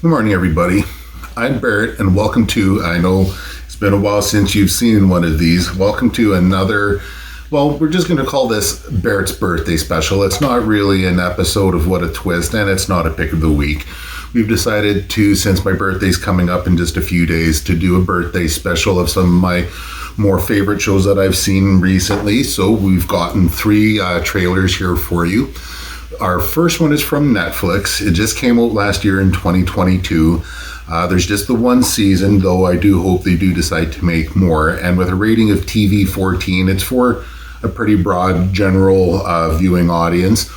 Good morning, everybody. I'm Barret, and welcome to, I know it's been a while since you've seen one of these, welcome to another, well, we're just going to call this Barret's Birthday Special. It's not really an episode of What a Twist, and it's not a pick of the week. We've decided to, since my birthday's coming up in just a few days, to do a birthday special of some of my more favorite shows that I've seen recently. So we've gotten three trailers here for you. Our first one is from Netflix. It just came out last year in 2022. There's just the one season, though I do hope they do decide to make more. And with a rating of TV 14, it's for a pretty broad general viewing audience.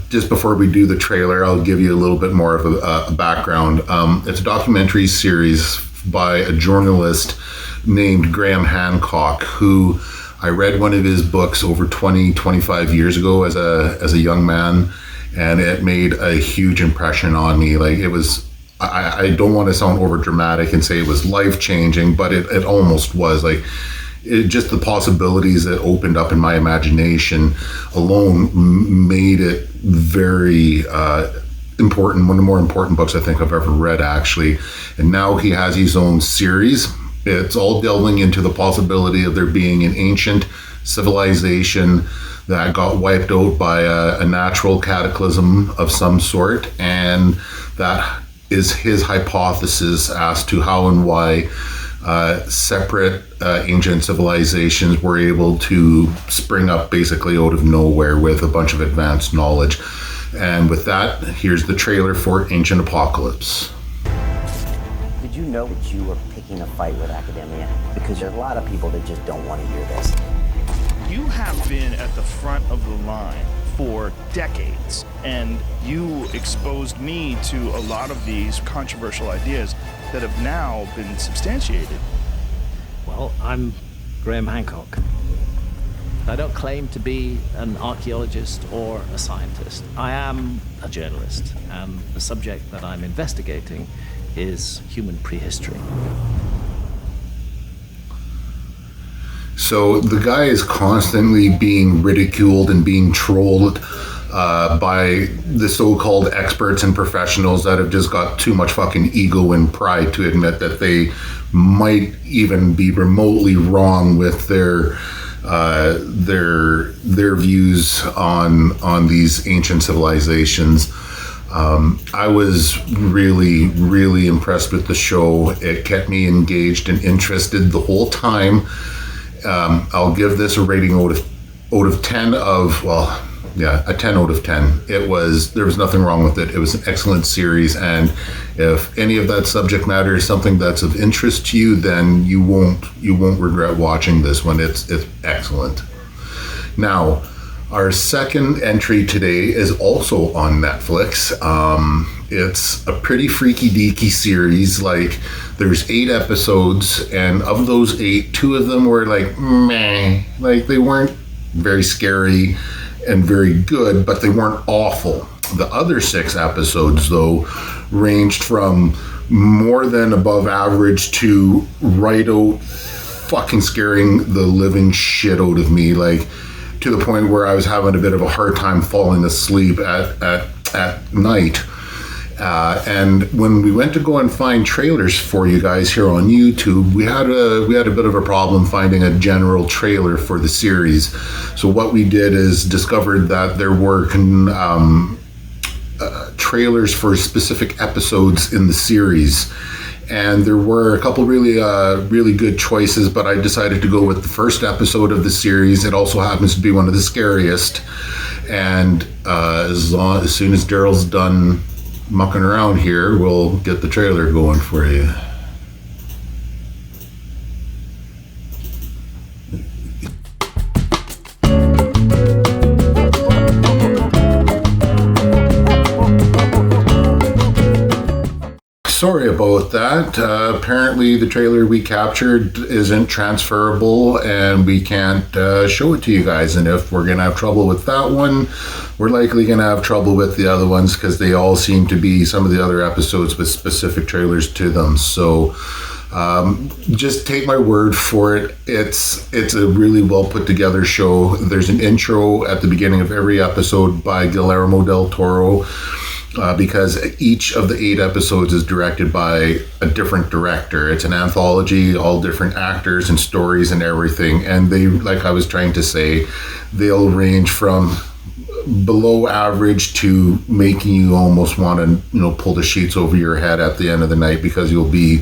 Just before we do the trailer, I'll give you a little bit more of a background. It's a documentary series by a journalist named Graham Hancock, who I read one of his books over 25 years ago as a young man, and it made a huge impression on me. Like, it was, I don't want to sound over dramatic and say it was life-changing, but it almost was. Like, just the possibilities that opened up in my imagination alone made it very important, one of the more important books I think I've ever read, actually. And now he has his own series. It's all delving into the possibility of there being an ancient civilization that got wiped out by a natural cataclysm of some sort, and that is his hypothesis as to how and why separate ancient civilizations were able to spring up basically out of nowhere with a bunch of advanced knowledge. And with that, here's the trailer for Ancient Apocalypse. Did you know that you were picking a fight with academia? Because there's a lot of people that just don't want to hear this. You have been at the front of the line for decades, and you exposed me to a lot of these controversial ideas that have now been substantiated. Well, I'm Graham Hancock. I don't claim to be an archaeologist or a scientist. I am a journalist, and the subject that I'm investigating is human prehistory. So the guy is constantly being ridiculed and being trolled by the so-called experts and professionals that have just got too much fucking ego and pride to admit that they might even be remotely wrong with their views on these ancient civilizations. I was really, really impressed with the show. It kept me engaged and interested the whole time. I'll give this a rating out of 10 of, well, yeah, a 10 out of 10. There was nothing wrong with it. It was an excellent series, and if any of that subject matter is something that's of interest to you, then you won't regret watching this one. It's excellent. Now, our second entry today is also on Netflix. It's a pretty freaky deaky series. Like, there's 8 episodes, and of those 8, 2 of them were like meh. Like, they weren't very scary and very good, but they weren't awful. The other 6 episodes, though, ranged from more than above average to right out fucking scaring the living shit out of me. Like, to the point where I was having a bit of a hard time falling asleep at night. And when we went to go and find trailers for you guys here on YouTube, we had a bit of a problem finding a general trailer for the series. So what we did is discovered that there were trailers for specific episodes in the series. And there were a couple really good choices, but I decided to go with the first episode of the series. It also happens to be one of the scariest. And as soon as Daryl's done mucking around here, we'll get the trailer going for you. Sorry about that. Apparently the trailer we captured isn't transferable and we can't show it to you guys. And if we're going to have trouble with that one, we're likely going to have trouble with the other ones because they all seem to be some of the other episodes with specific trailers to them. So Just take my word for it. It's a really well put together show. There's an intro at the beginning of every episode by Guillermo del Toro, because each of the 8 episodes is directed by a different director. It's an anthology, all different actors and stories and everything. And they, like I was trying to say, they'll range from below average to making you almost want to, pull the sheets over your head at the end of the night, because you'll be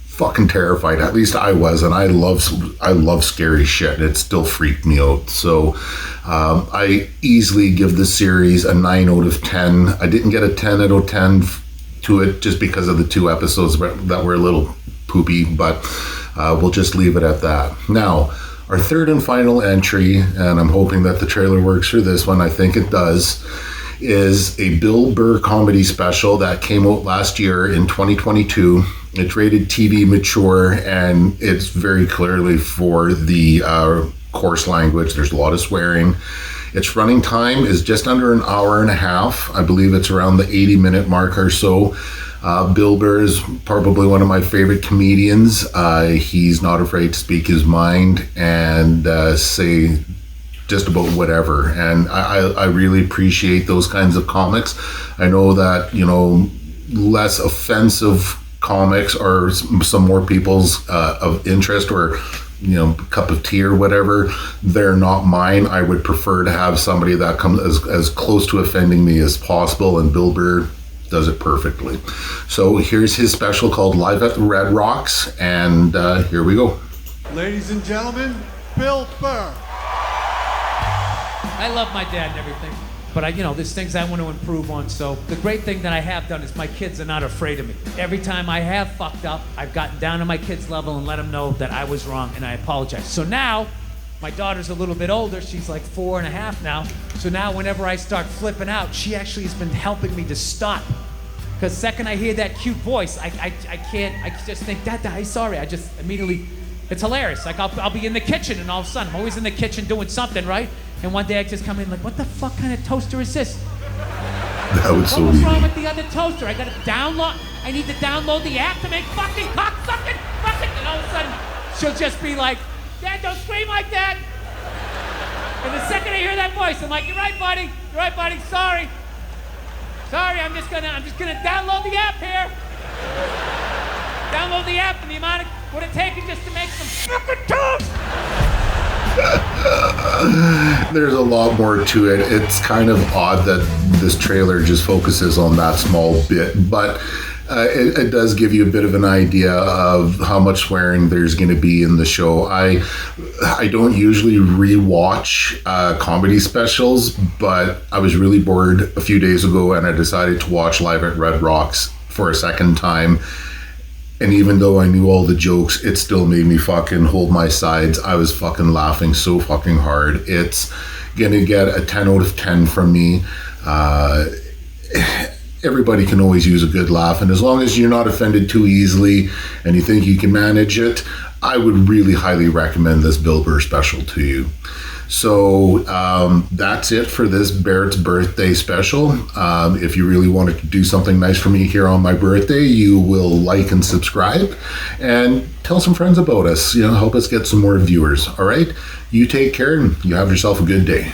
fucking terrified. At least I was, and I love scary shit. It still freaked me out. So I easily give this series a 9 out of 10. I didn't get a 10 out of 10 to it just because of the 2 episodes that were a little poopy, but we'll just leave it at that. Now, our third and final entry, and I'm hoping that the trailer works for this one, I think it does, is a Bill Burr comedy special that came out last year in 2022. It's rated TV mature, and it's very clearly for the coarse language. There's a lot of swearing. Its running time is just under an hour and a half. I believe it's around the 80-minute mark or so. Bill Burr is probably one of my favorite comedians. He's not afraid to speak his mind and say just about whatever. And I really appreciate those kinds of comics. I know that, less offensive comics are some more people's of interest, or cup of tea or whatever. They're not mine. I would prefer to have somebody that comes as close to offending me as possible, and Bill Burr does it perfectly. So here's his special called Live at the Red Rocks, and here we go. Ladies and gentlemen, Bill Burr. I love my dad and everything, but there's things I want to improve on. So the great thing that I have done is my kids are not afraid of me. Every time I have fucked up, I've gotten down to my kids' level and let them know that I was wrong and I apologize. So now, my daughter's a little bit older. She's like 4.5 now. So now whenever I start flipping out, she actually has been helping me to stop. Because second I hear that cute voice, I just think, Dad, I'm sorry. I just immediately, it's hilarious. Like I'll be in the kitchen, and all of a sudden, I'm always in the kitchen doing something, right? And one day I just come in like, what the fuck kind of toaster is this? That was so What was easy. wrong with the other toaster? I need to download the app to make fucking cocksucking fucking, and all of a sudden, she'll just be like, Dad, don't scream like that. And the second I hear that voice, I'm like, you're right, buddy. Sorry, I'm just gonna download the app here. Download the app, and the amount of what it taken just to make some fucking toast. There's a lot more to it. It's kind of odd that this trailer just focuses on that small bit, but it does give you a bit of an idea of how much swearing there's going to be in the show. I don't usually rewatch comedy specials, but I was really bored a few days ago, and I decided to watch Live at Red Rocks for a second time. And even though I knew all the jokes, it still made me fucking hold my sides. I was fucking laughing so fucking hard. It's gonna get a 10 out of 10 from me. Everybody can always use a good laugh, and as long as you're not offended too easily and you think you can manage it, I would really highly recommend this Bill Burr special to you. So that's it for this Barrett's birthday special. If you really wanted to do something nice for me here on my birthday, you will like and subscribe and tell some friends about us. Help us get some more viewers. All right, you take care and you have yourself a good day.